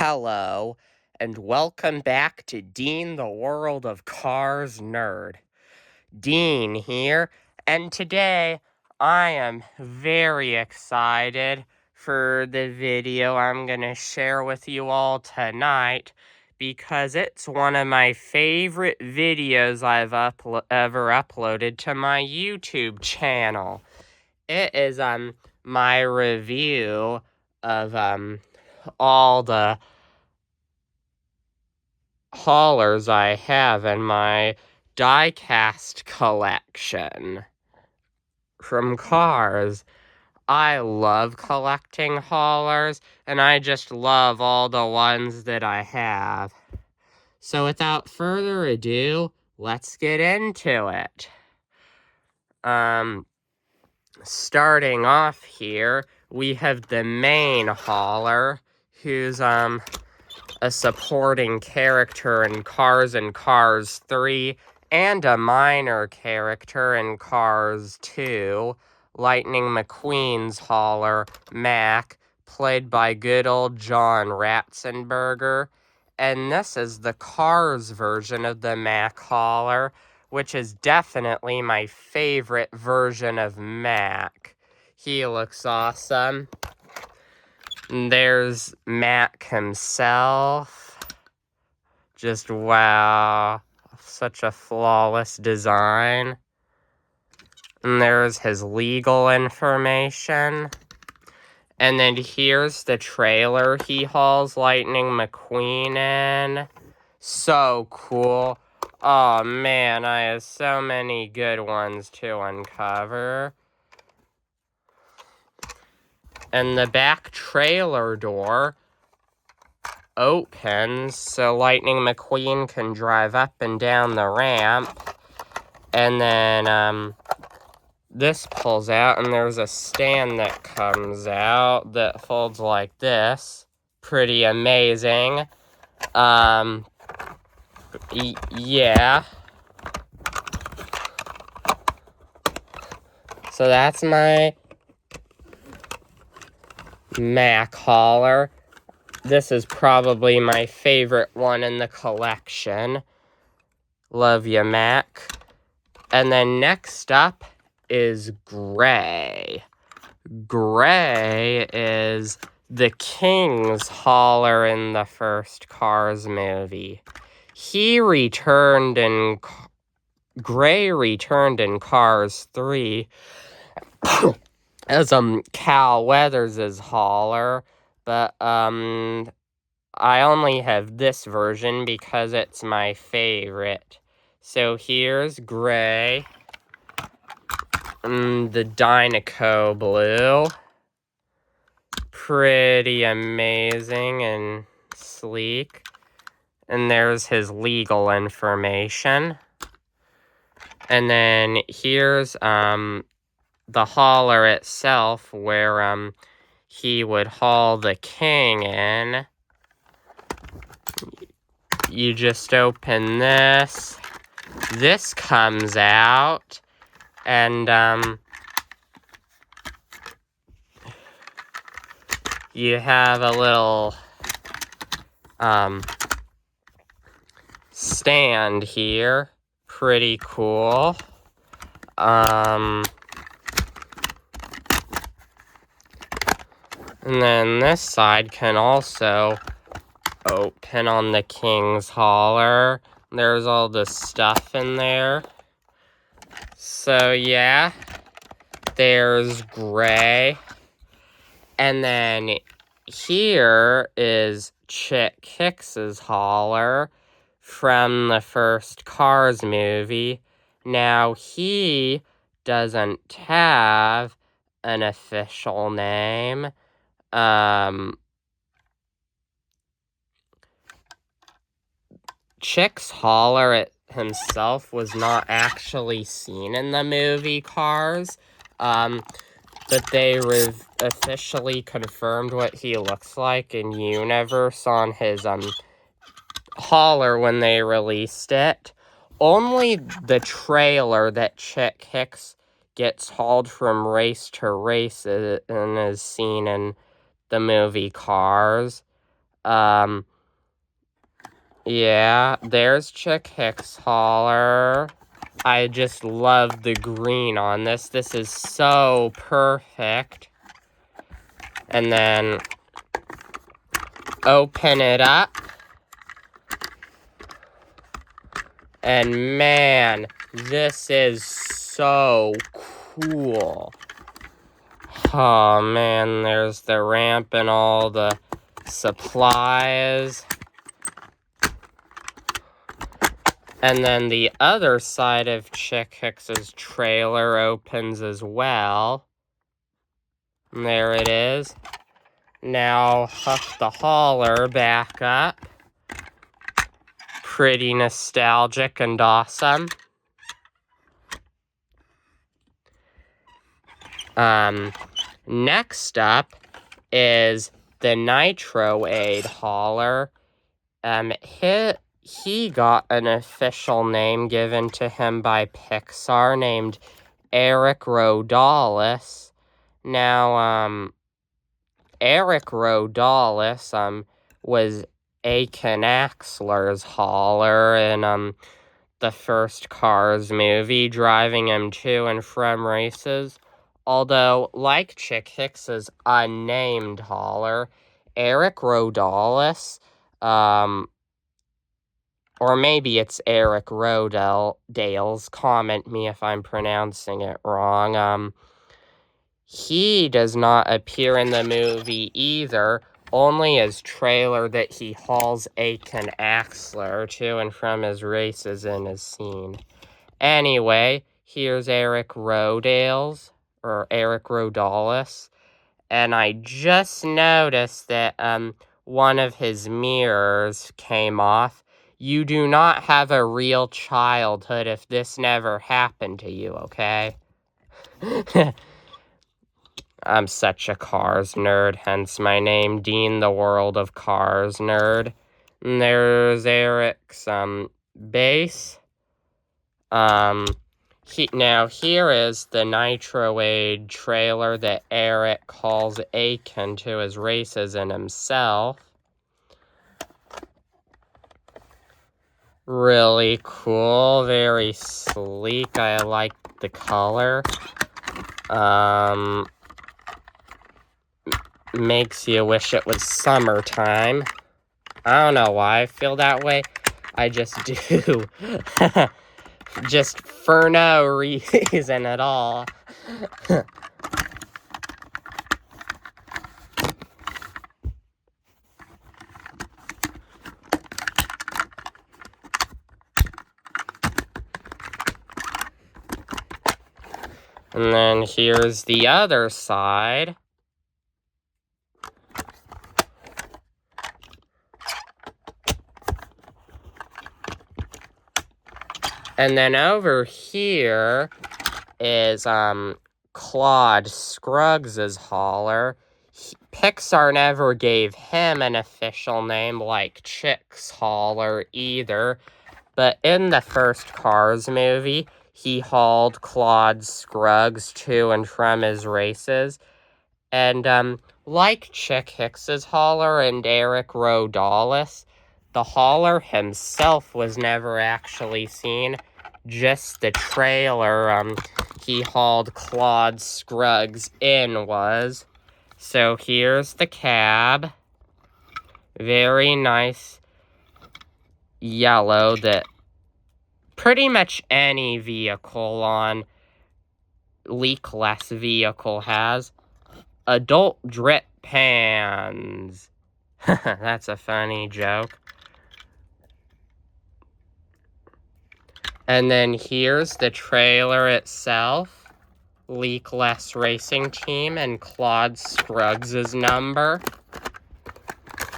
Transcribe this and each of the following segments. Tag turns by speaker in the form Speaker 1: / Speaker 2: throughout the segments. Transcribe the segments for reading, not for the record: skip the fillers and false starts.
Speaker 1: Hello, and welcome back to Dean the World of Cars Nerd. Dean here, and today I am very excited for the video I'm going to share with you all tonight because it's one of my favorite videos I've ever uploaded to my YouTube channel. It is my review of all the haulers I have in my Diecast collection from cars. I love collecting haulers, and I just love all the ones that I have. So without further ado, let's get into it. Starting off here, we have the main hauler, who's a supporting character in Cars and Cars 3, and a minor character in Cars 2, Lightning McQueen's hauler, Mac, played by good old John Ratzenberger. And this is the Cars version of the Mac hauler, which is definitely my favorite version of Mac. He looks awesome. And there's Mac himself. Just wow. Such a flawless design. And there's his legal information. And then here's the trailer he hauls Lightning McQueen in. So cool. Oh man, I have so many good ones to uncover. And the back trailer door opens so Lightning McQueen can drive up and down the ramp. And then this pulls out, and there's a stand that comes out that folds like this. Pretty amazing. Yeah. So that's my Mac hauler. This is probably my favorite one in the collection. Love ya, Mac. And then next up is Gray. Gray is the King's hauler in the first Cars movie. Gray returned in Cars 3 as Cal Weathers' hauler, but I only have this version because it's my favorite. So here's Gray. The Dynaco blue. Pretty amazing and sleek. And there's his legal information. And then here's the hauler itself, where he would haul the King in. You just open this. This comes out. And you have a little stand here. Pretty cool. And then this side can also open on the King's hauler. There's all the stuff in there. So yeah, there's Gray. And then here is Chick Hicks's hauler from the first Cars movie. Now, he doesn't have an official name. Chick's hauler himself was not actually seen in the movie Cars, but they officially confirmed what he looks like in universe on his hauler when they released it. Only the trailer that Chick Hicks gets hauled from race to race and is seen in the movie Cars. Yeah, there's Chick Hicks hauler. I just love the green on this. This is so perfect. And then open it up. And man, this is so cool. Oh man, there's the ramp and all the supplies. And then the other side of Chick Hicks's trailer opens as well. And there it is. Now hook the hauler back up. Pretty nostalgic and awesome. Next up is the Nitro Aid hauler. He got an official name given to him by Pixar named Eric Rodalis. Now, Eric Rodalis, was Aiken Axler's hauler in, the first Cars movie, driving him to and from races. Although, like Chick Hicks's unnamed hauler, Eric Rodalis, or maybe it's Eric Rodale's, comment me if I'm pronouncing it wrong, he does not appear in the movie either, only as trailer that he hauls Aiken Axler to and from his races in is seen. Anyway, here's Eric Rodalis, and I just noticed that, one of his mirrors came off. You do not have a real childhood if this never happened to you, okay? I'm such a Cars nerd, hence my name, Dean the World of Cars Nerd. And there's Eric's, base. Now here is the Nitro Aid trailer that Eric calls Aiken to his races in himself. Really cool, very sleek. I like the color. Makes you wish it was summertime. I don't know why I feel that way. I just do. Just for no reason at all. And then here's the other side. And then over here is Claude Scruggs' hauler. Pixar never gave him an official name like Chick's hauler either. But in the first Cars movie, he hauled Claude Scruggs to and from his races. And like Chick Hicks's hauler and Eric Rodalis, the hauler himself was never actually seen. Just the trailer he hauled Claude Scruggs in was. So here's the cab. Very nice yellow that pretty much any vehicle on Leakless vehicle has. Adult drip pans. That's a funny joke. And then here's the trailer itself. Leakless Racing Team and Claude Scruggs' number.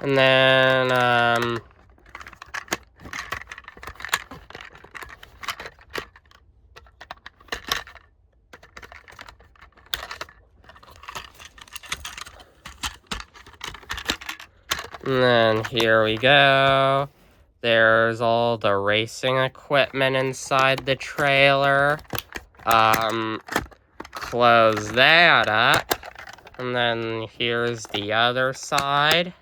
Speaker 1: And then, here we go. There's all the racing equipment inside the trailer. Close that up. And then here's the other side.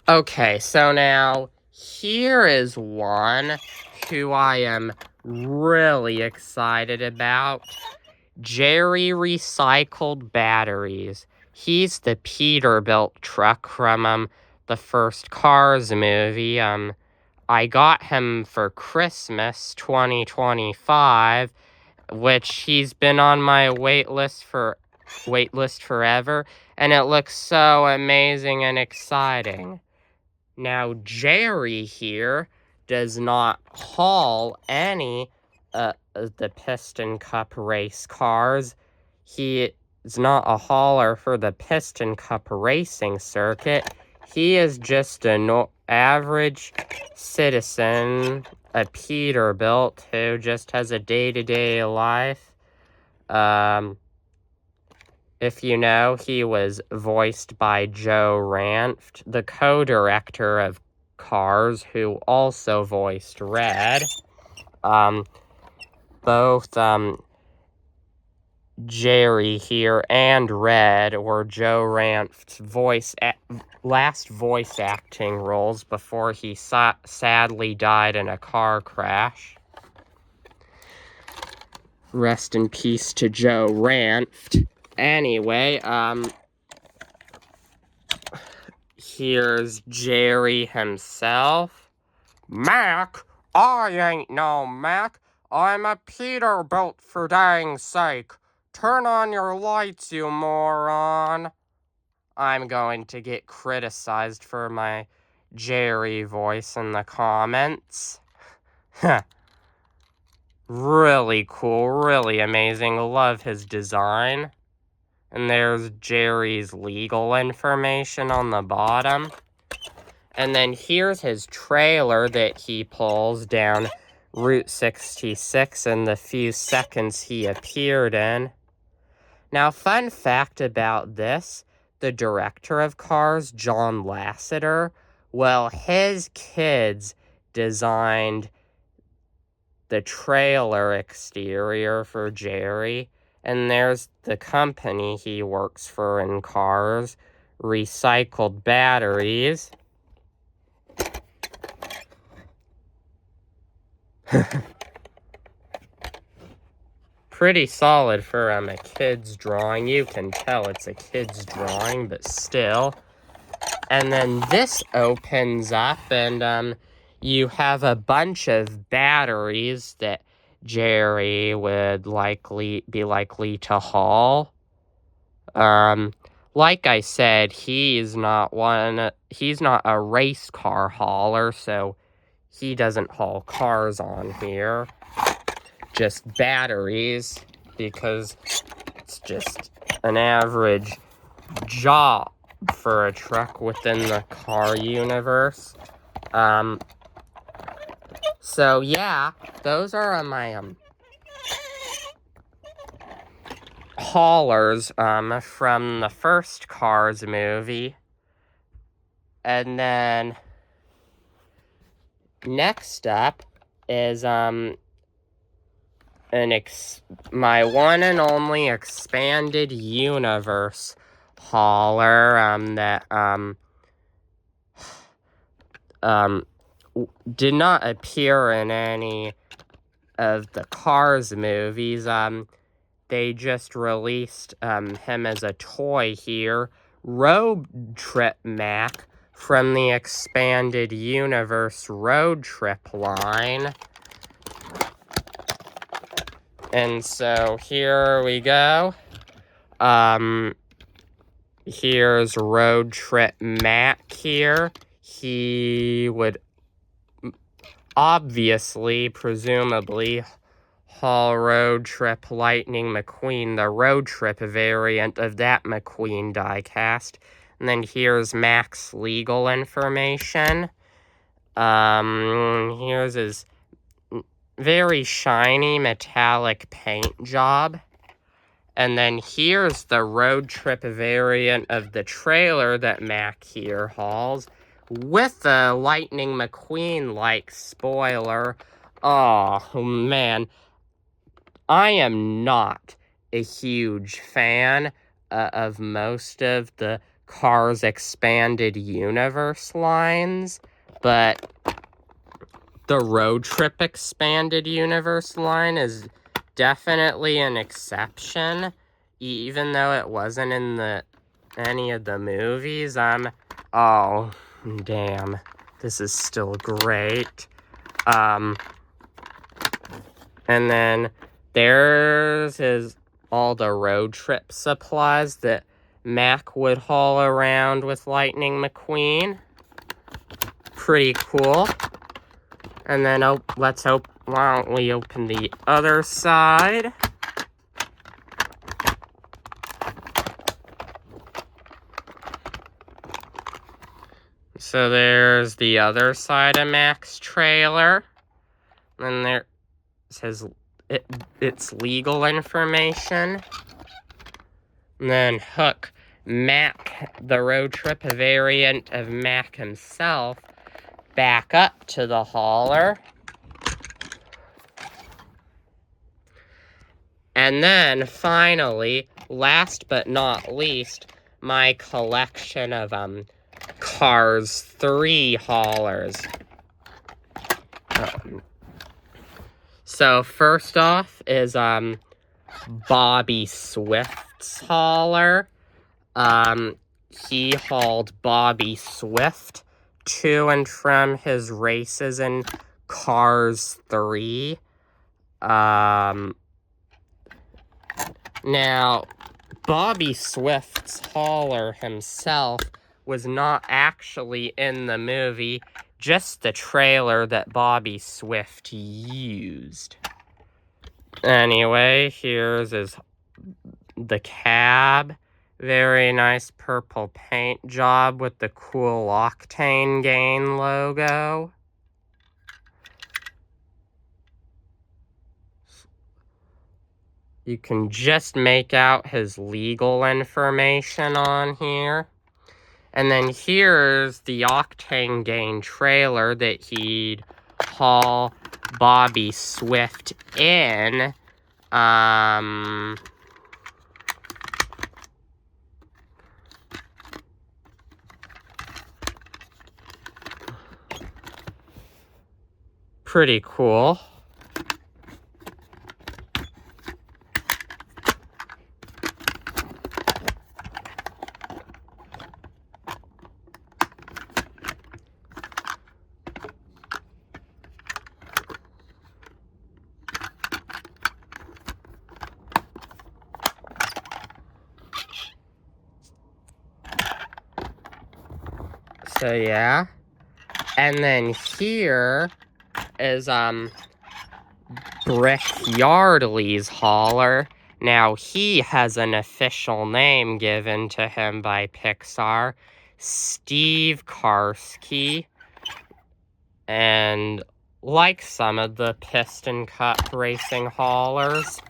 Speaker 1: Okay, so now here is one who I am really excited about. Jerry Recycled Batteries. He's the Peterbilt truck from the first Cars movie. I got him for Christmas 2025, which he's been on my waitlist forever, and it looks so amazing and exciting. Now, Jerry here does not haul any the Piston Cup race cars. He is not a hauler for the Piston Cup racing circuit. He is just an average citizen, a Peterbilt, who just has a day-to-day life. If you know, he was voiced by Joe Ranft, the co-director of Cars, who also voiced Red. Both Jerry here and Red were Joe Ranft's last voice acting roles before he sadly died in a car crash. Rest in peace to Joe Ranft. Anyway, here's Jerry himself. Mac? I ain't no Mac. I'm a Peterbilt for dang sake. Turn on your lights, you moron. I'm going to get criticized for my Jerry voice in the comments. Really cool, really amazing. Love his design. And there's Jerry's legal information on the bottom. And then here's his trailer that he pulls down Route 66 in the few seconds he appeared in. Now, fun fact about this, the director of Cars, John Lasseter, well, his kids designed the trailer exterior for Jerry. And there's the company he works for in Cars, Recycled Batteries. Pretty solid for a kid's drawing. You can tell it's a kid's drawing, but still. And then this opens up, and you have a bunch of batteries that Jerry would be likely to haul. Like I said, he's not a race car hauler, so he doesn't haul cars on here. Just batteries, because it's just an average job for a truck within the car universe. So yeah, those are my haulers from the first Cars movie. And then next up is my one and only expanded universe hauler that did not appear in any of the Cars movies. They just released him as a toy here. Road Trip Mac from the Expanded Universe Road Trip line. And so here we go. Here's Road Trip Mac here. He would obviously, presumably, haul Road Trip Lightning McQueen, the Road Trip variant of that McQueen diecast. And then here's Mac's legal information. Here's his very shiny metallic paint job. And then here's the Road Trip variant of the trailer that Mac here hauls, with the Lightning McQueen-like spoiler. Oh, man. I am not a huge fan of most of the Cars Expanded Universe lines, but the Road Trip Expanded Universe line is definitely an exception, even though it wasn't in any of the movies. Oh, damn. This is still great. And then there's all the road trip supplies that Mac would haul around with Lightning McQueen. Pretty cool. And then, why don't we open the other side? So there's the other side of Mac's trailer. And there's its legal information. And then hook Mac, the road trip variant of Mac himself, back up to the hauler. And then finally, last but not least, my collection of Cars 3 haulers. So first off is Bobby Swift's hauler. He hauled Bobby Swift to and from his races in Cars 3. Now, Bobby Swift's hauler himself was not actually in the movie, just the trailer that Bobby Swift used. Anyway, here's the cab. Very nice purple paint job with the cool Octane Gain logo. You can just make out his legal information on here. And then here's the Octane Gain trailer that he'd haul Bobby Swift in. Pretty cool. So yeah. And then here is Brick Yardley's hauler. Now he has an official name given to him by Pixar, Steve Karski. And like some of the Piston Cup racing haulers,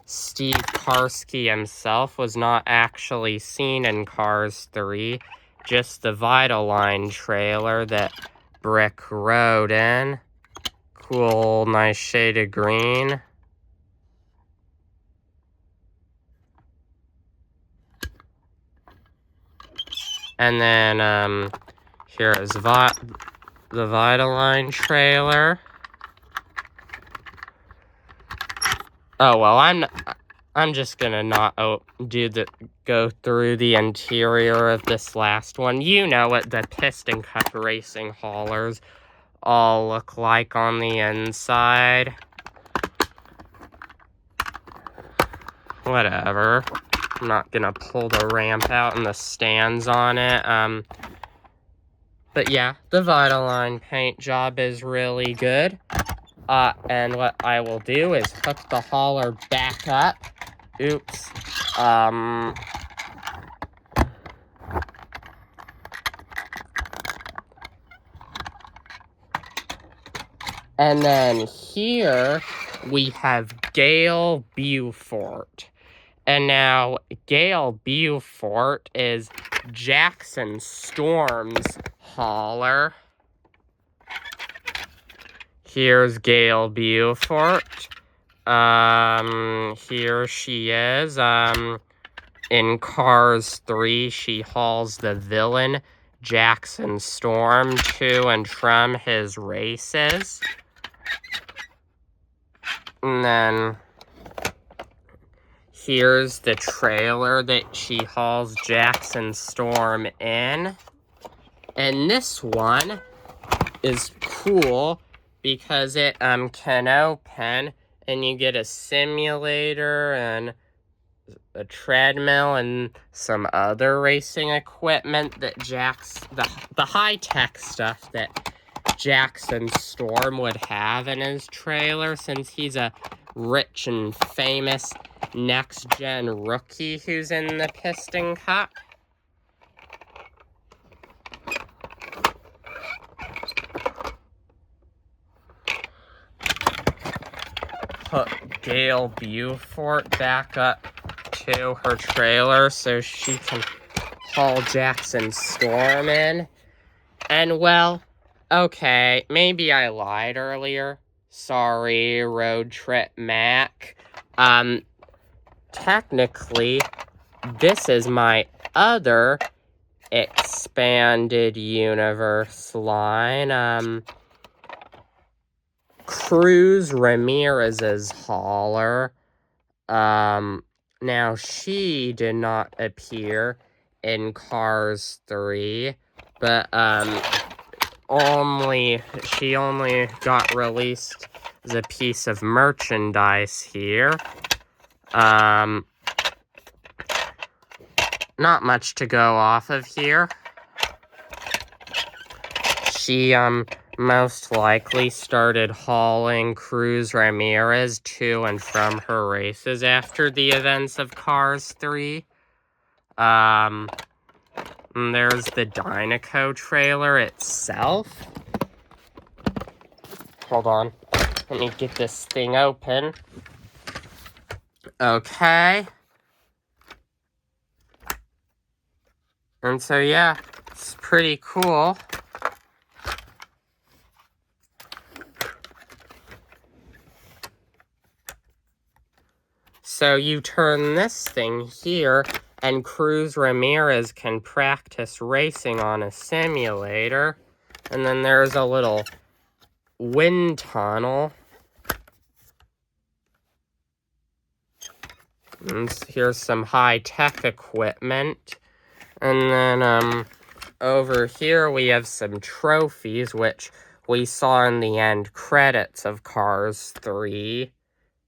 Speaker 1: Steve Karski himself was not actually seen in Cars 3, just the Vitaline trailer that Brick rode in. Cool, nice shade of green. And then, here is the Vitaline trailer. Oh, well, I'm just gonna not go through the interior of this last one. You know what the Piston Cup racing haulers all look like on the inside. Whatever. I'm not gonna pull the ramp out and the stands on it. But yeah, the Vitaline paint job is really good. And what I will do is hook the hauler back up. Oops. And then here we have Gale Beaufort. And now Gale Beaufort is Jackson Storm's hauler. Here's Gale Beaufort. Here she is. In Cars 3, she hauls the villain, Jackson Storm, to and from his races. And then here's the trailer that she hauls Jackson Storm in. And this one is cool because it can open and you get a simulator and a treadmill and some other racing equipment that the high-tech stuff that Jackson Storm would have in his trailer, since he's a rich and famous next-gen rookie who's in the Piston Cup. Put Gail Beaufort back up to her trailer so she can haul Jackson Storm in. And well, okay, maybe I lied earlier. Sorry, Road Trip Mac. Technically, this is my other expanded universe line. Cruz Ramirez's hauler. Now she did not appear in Cars 3, but, she only got released as a piece of merchandise here. Not much to go off of here. She, most likely started hauling Cruz Ramirez to and from her races after the events of Cars 3. And there's the Dynaco trailer itself. Hold on. Let me get this thing open. Okay. And so, yeah, it's pretty cool. So you turn this thing here, and Cruz Ramirez can practice racing on a simulator. And then there's a little wind tunnel. And here's some high-tech equipment. And then, over here we have some trophies, which we saw in the end credits of Cars 3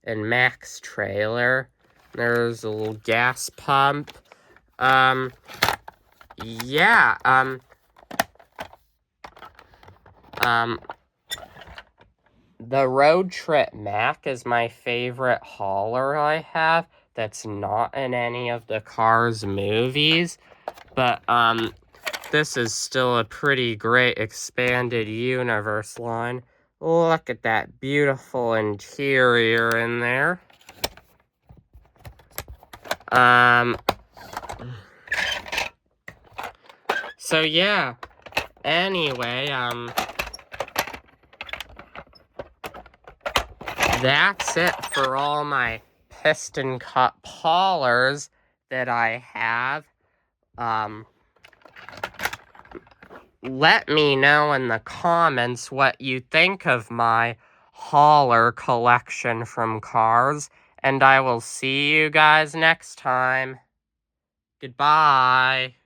Speaker 1: and Mac's trailer. There's a little gas pump. Yeah, the Road Trip Mac is my favorite hauler I have that's not in any of the Cars movies, but, this is still a pretty great expanded universe line. Look at that beautiful interior in there. So yeah, anyway, that's it for all my Piston Cup haulers that I have. Let me know in the comments what you think of my hauler collection from Cars, and I will see you guys next time. Goodbye.